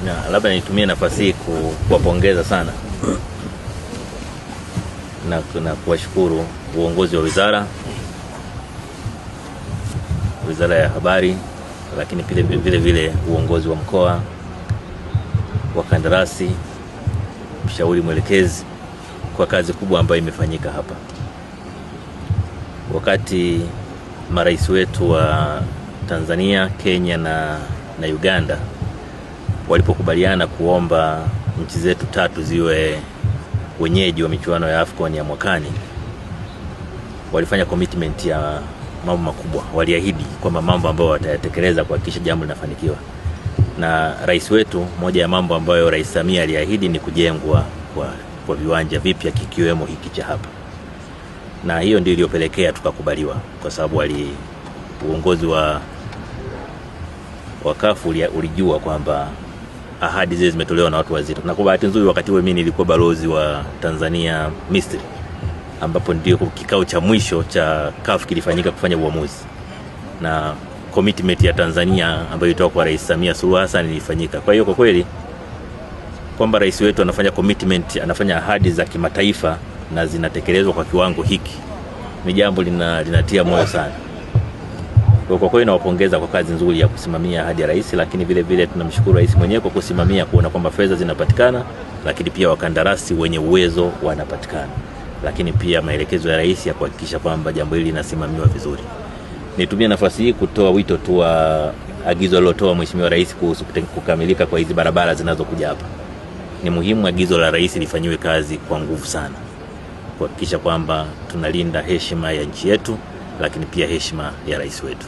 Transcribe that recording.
Na labda nitumie nafasi hii kuwapongeza sana na kuwashukuru uongozi wa Wizara ya Habari, lakini vile uongozi wa mkoa, wakandarasi, mshauri mwelekezi kwa kazi kubwa ambayo imefanyika hapa. Wakati marais wetu wa Tanzania, Kenya na Uganda walipokubaliana kuomba nchi zetu tatu ziwe wenyeji wa michuano ya AFCON ya mwakani, walifanya commitment ya mambo makubwa. Waliahidi kwamba mambo ambayo watayatekeleza kuhakikisha jambo linafanikiwa. Na rais wetu, moja ya mambo ambayo Rais Samia aliahidi ni kujengwa kwa viwanja vipya kikiwemo hiki cha hapa. Na hiyo ndio iliyopelekea tukakubaliwa, kwa sababu uongozi wa CAF ulijua kwamba ahadi zile zimetolewa na watu wazito. Na kwa bahati nzuri wakati huo mimi nilikuwa balozi wa Tanzania Misri, ambapo ndio kikao cha mwisho cha CAF kilifanyika kufanya uamuzi. Na commitment ya Tanzania ambayo ilitoka kwa Rais Samia Suluhu Hassan ilifanyika. Kwa hiyo kwa kweli kwamba rais wetu anafanya commitment, anafanya ahadi za kimataifa na zinatekelezwa kwa kiwango hiki, ni jambo linatia moyo sana. Kwa kweli nawapongeza kwa kazi nzuri ya kusimamia ahadi ya rais, lakini vile tunamshukuru rais mwenyewe kwa kusimamia kuona kwamba fedha zinapatikana, lakini pia wakandarasi wenye uwezo wanapatikana, lakini pia maelekezo ya rais ya kuhakikisha kwamba jambo hili linasimamiwa vizuri. Nitumie nafasi hii kutoa wito tu wa agizo alilotoa Mheshimiwa Rais kuhusu kukamilika kwa hizi barabara zinazokuja hapa. Ni muhimu agizo la rais lifanywe kazi kwa nguvu sana, kuhakikisha kwamba tunalinda heshima ya nchi yetu, lakini pia heshima ya rais wetu.